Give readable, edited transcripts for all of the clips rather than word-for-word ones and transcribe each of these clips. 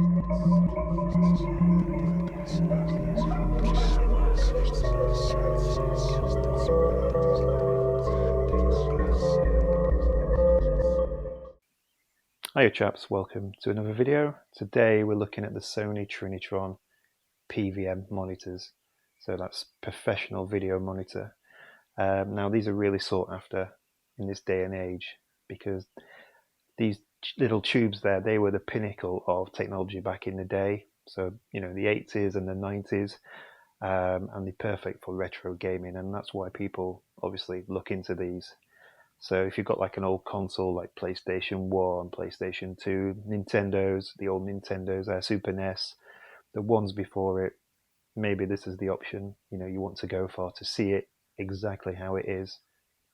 Hiya chaps, welcome to another video. Today we're looking at the Sony Trinitron PVM monitors. So that's professional video monitor. Now these are really sought after in this day and age because these little tubes there, they were the pinnacle of technology back in the day. So, you know, the 80s and the 90s, and they're perfect for retro gaming, and that's why people obviously look into these. So if you've got like an old console like PlayStation 1, PlayStation 2, Nintendos, the old Nintendos, Super NES, the ones before it, maybe this is the option, you know, you want to go for to see it exactly how it is,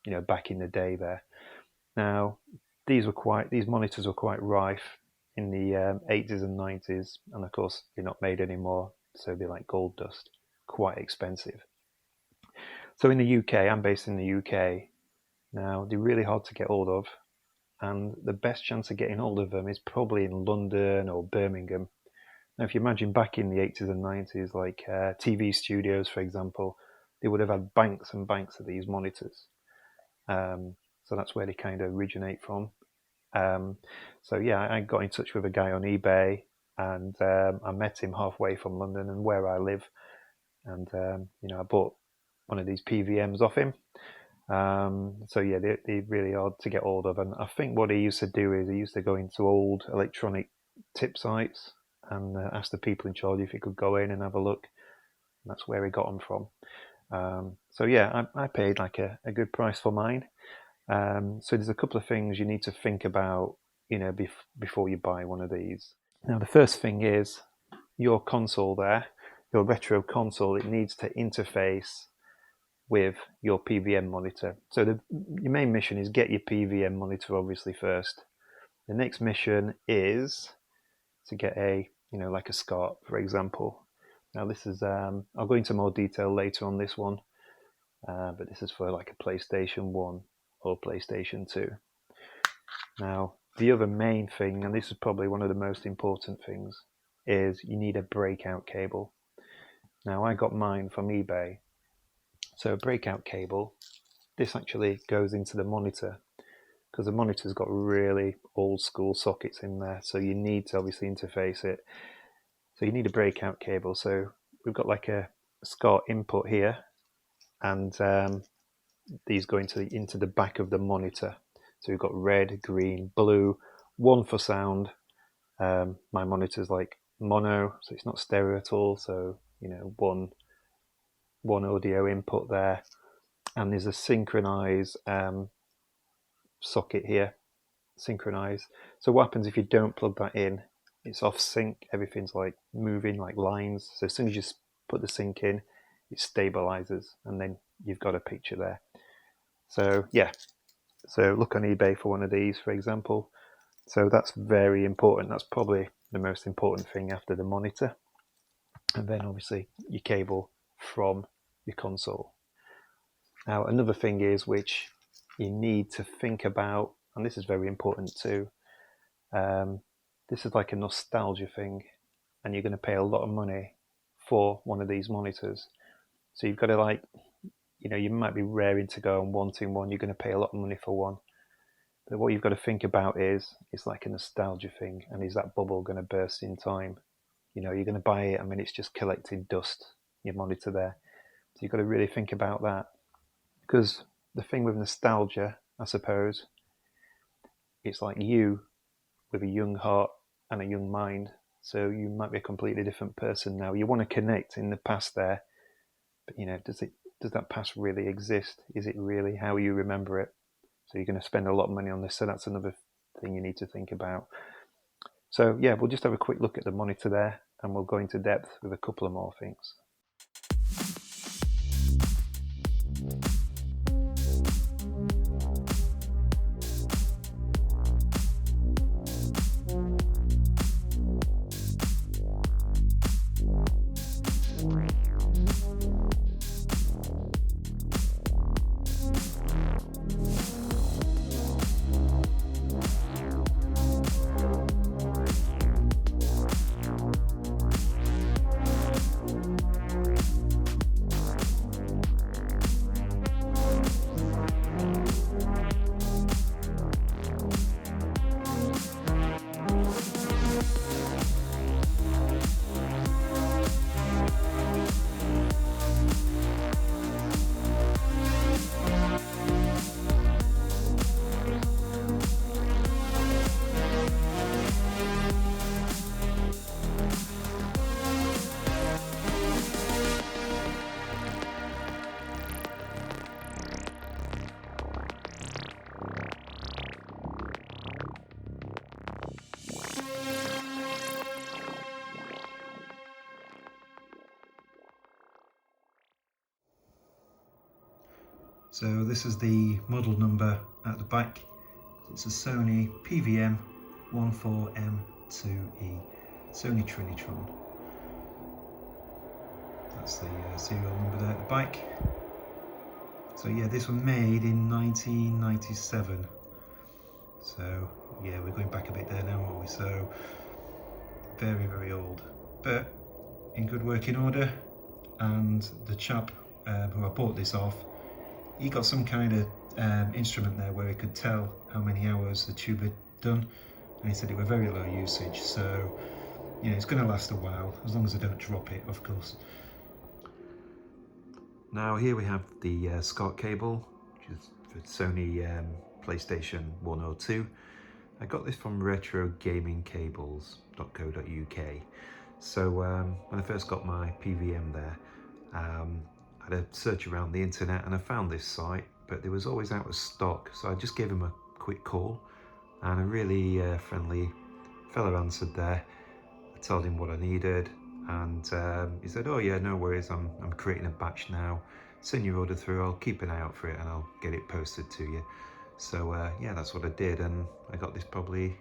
you know, back in the day there. Now, these monitors were quite rife in the 80s and 90s, and of course they're not made anymore, so they're like gold dust, quite expensive. So in the UK, I'm based in the UK. Now, they're really hard to get hold of, and the best chance of getting hold of them is probably in London or Birmingham. Now, if you imagine back in the 80s and 90s, like TV studios, for example, they would have had banks and banks of these monitors. So that's where they kind of originate from. So yeah, I got in touch with a guy on eBay, and I met him halfway from London and where I live. And, you know, I bought one of these PVMs off him. So yeah, they're really hard to get hold of, and I think what he used to do is he used to go into old electronic tip sites and ask the people in charge if he could go in and have a look. And that's where he got them from. So yeah, I paid like a good price for mine. So there's a couple of things you need to think about, you know, before you buy one of these. Now the first thing is your console there, your retro console, it needs to interface with your PVM monitor. So your main mission is get your PVM monitor obviously first. The next mission is to get a, you know, like a SCART, for example. Now this is, I'll go into more detail later on this one, but this is for like a PlayStation 1 or PlayStation 2. Now the other main thing, and this is probably one of the most important things, is you need a breakout cable. Now I got mine from eBay. So a breakout cable, this actually goes into the monitor because the monitor's got really old school sockets in there. So you need to obviously interface it. So you need a breakout cable. So we've got like a SCART input here, and these go into the back of the monitor. So we've got red, green, blue, one for sound. My monitor's like mono, so it's not stereo at all. So, you know, one audio input there, and there's a synchronize socket here, synchronize. So what happens if you don't plug that in? It's off sync, everything's like moving like lines. So as soon as you put the sync in, it stabilizes, and then you've got a picture there. So yeah, so look on eBay for one of these, for example. So that's very important. That's probably the most important thing after the monitor, and then obviously your cable from your console. Now another thing is, which you need to think about, and this is very important too, this is like a nostalgia thing, and you're going to pay a lot of money for one of these monitors. So you've got to, like, you know, you might be raring to go and wanting one, you're going to pay a lot of money for one. But what you've got to think about is, it's like a nostalgia thing, and is that bubble going to burst in time? You know, you're going to buy it, I mean, it's just collecting dust, your monitor there. So you've got to really think about that. Because the thing with nostalgia, I suppose, it's like you with a young heart and a young mind. So you might be a completely different person now. You want to connect in the past there, but you know, does that past really exist? Is it really how you remember it? So you're going to spend a lot of money on this. So that's another thing you need to think about. So yeah, we'll just have a quick look at the monitor there, and we'll go into depth with a couple of more things. So this is the model number at the back. It's a Sony PVM 14M2E, Sony Trinitron. That's the serial number there at the back. So yeah, this was made in 1997. So yeah, we're going back a bit there now, aren't we? So very, very old, but in good working order. And the chap who I bought this off, he got some kind of instrument there where he could tell how many hours the tube had done, and he said it were very low usage, so you know it's going to last a while, as long as I don't drop it, of course. Now here we have the SCART cable, which is for Sony PlayStation 102. I got this from retrogamingcables.co.uk. So when I first got my PVM there, I had a search around the internet and I found this site, but it was always out of stock. So I just gave him a quick call, and a really friendly fella answered there. I told him what I needed, and he said, "Oh yeah, no worries, I'm creating a batch now. Send your order through, I'll keep an eye out for it and I'll get it posted to you." So yeah, that's what I did, and I got this probably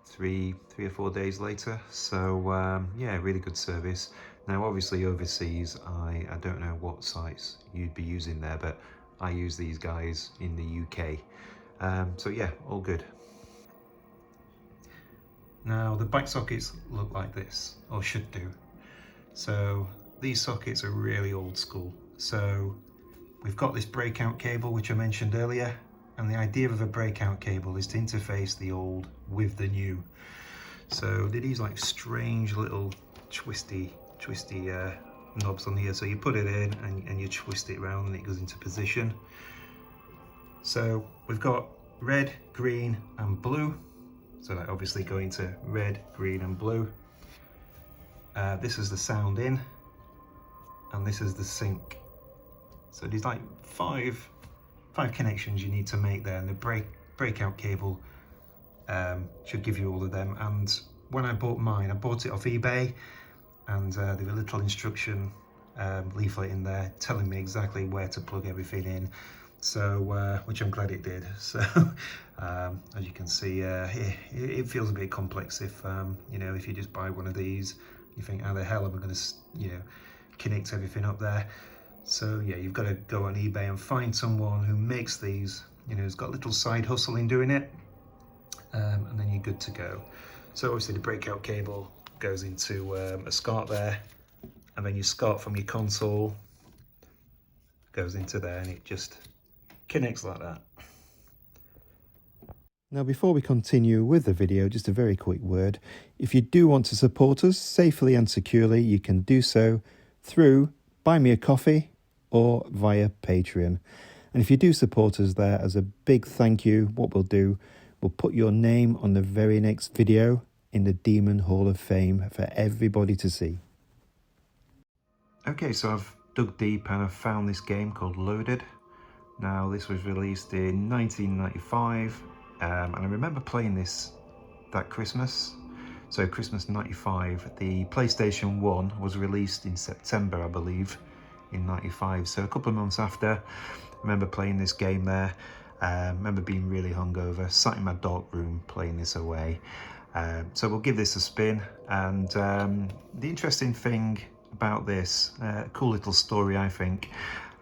three or 4 days later. So yeah, really good service. Now obviously overseas, I don't know what sites you'd be using there, but I use these guys in the UK. So yeah, all good. Now the back sockets look like this, or should do. So these sockets are really old school. So we've got this breakout cable, which I mentioned earlier, and the idea of a breakout cable is to interface the old with the new. So these like strange little twisty knobs on here. So you put it in and you twist it around and it goes into position. So we've got red, green and blue. So that obviously go into red, green and blue. This is the sound in, and this is the sync. So there's like five connections you need to make there, and the breakout cable should give you all of them. And when I bought mine, I bought it off eBay, and there was a little instruction leaflet in there telling me exactly where to plug everything in. So which I'm glad it did. So as you can see, it feels a bit complex if you know, if you just buy one of these, you think, how the hell am I going to, you know, connect everything up there? So yeah, you've got to go on eBay and find someone who makes these, you know, who's got a little side hustle in doing it, and then you're good to go. So obviously the breakout cable goes into a SCART there, and then your SCART from your console goes into there, and it just connects like that. Now before we continue with the video, just a very quick word. If you do want to support us safely and securely, you can do so through Buy Me a Coffee or via Patreon. And if you do support us there, as a big thank you, what we'll do, we'll put your name on the very next video in the Demon Hall of Fame for everybody to see. Okay, so I've dug deep and I've found this game called Loaded. Now this was released in 1995, and I remember playing this that Christmas. So Christmas 95, the PlayStation 1 was released in September, I believe, in 95. So a couple of months after, I remember playing this game there. I remember being really hungover, sat in my dark room playing this away. So we'll give this a spin. And the interesting thing about this, cool little story I think.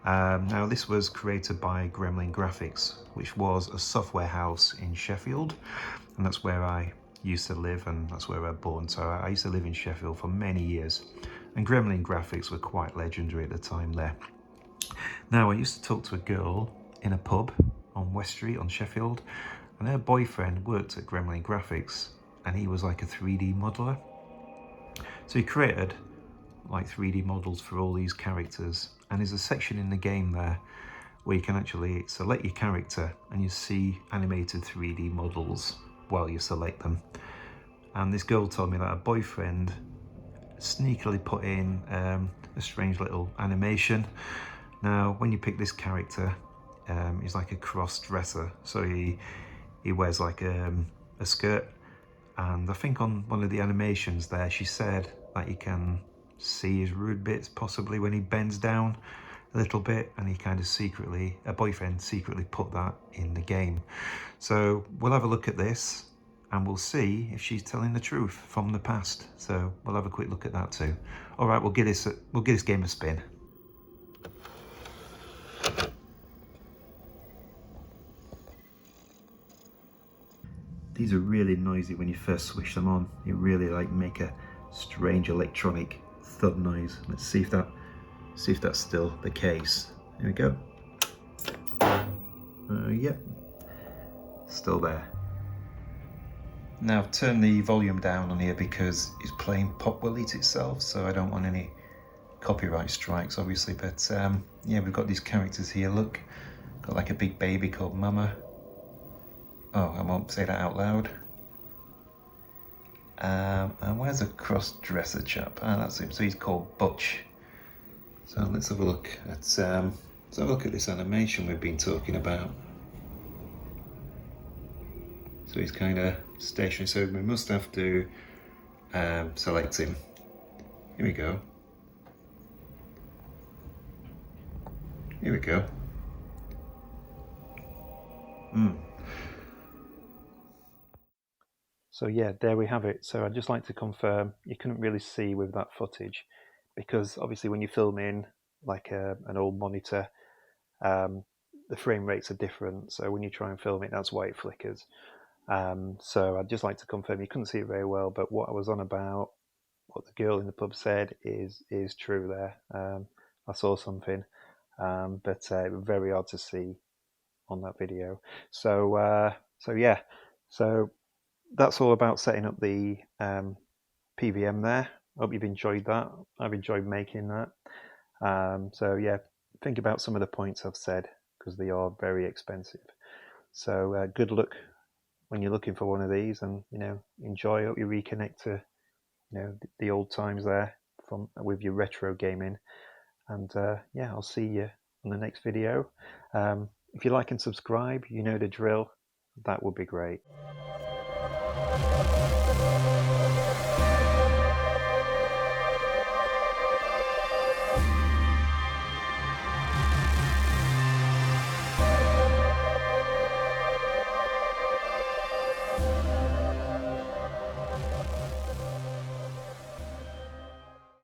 Now this was created by Gremlin Graphics, which was a software house in Sheffield, and that's where I used to live, and that's where I was born. So I used to live in Sheffield for many years, and Gremlin Graphics were quite legendary at the time there. Now I used to talk to a girl in a pub on West Street on Sheffield, and her boyfriend worked at Gremlin Graphics, and he was like a 3D modeler. So he created like 3D models for all these characters, and there's a section in the game there where you can actually select your character and you see animated 3D models while you select them. And this girl told me that her boyfriend sneakily put in a strange little animation. Now when you pick this character, he's like a cross-dresser, so he wears like a skirt, and I think on one of the animations there she said that you can see his rude bits possibly when he bends down, a little bit, and he kind of secretly, a boyfriend secretly put that in the game. So we'll have a look at this and we'll see if she's telling the truth from the past. So we'll have a quick look at that too. All right, we'll give this game a spin. These are really noisy when you first switch them on. You really like make a strange electronic thud noise. Let's see if that's still the case. Here we go. Yep, still there. Now I've turned the volume down on here because it's playing Pop Will Eat Itself, so I don't want any copyright strikes obviously, but yeah, we've got these characters here, look. Got like a big baby called Mama. Oh, I won't say that out loud. And where's a cross-dresser chap? Ah, that's him. So he's called Butch. So let's have a look at this animation we've been talking about. So he's kind of stationary. So we must have to select him. Here we go. Here we go. So yeah, there we have it. So I'd just like to confirm, you couldn't really see with that footage because obviously when you're filming like an old monitor, the frame rates are different. So when you try and film it, that's why it flickers. So I'd just like to confirm, you couldn't see it very well, but what I was on about, what the girl in the pub said is true there. I saw something, but it was very hard to see on that video. So yeah, so that's all about setting up the PVM there. Hope you've enjoyed that. I've enjoyed making that. So yeah, think about some of the points I've said because they are very expensive. So good luck when you're looking for one of these, and enjoy. Hope you reconnect to the old times there with your retro gaming. And yeah, I'll see you on the next video. If you like and subscribe, you know the drill. That would be great.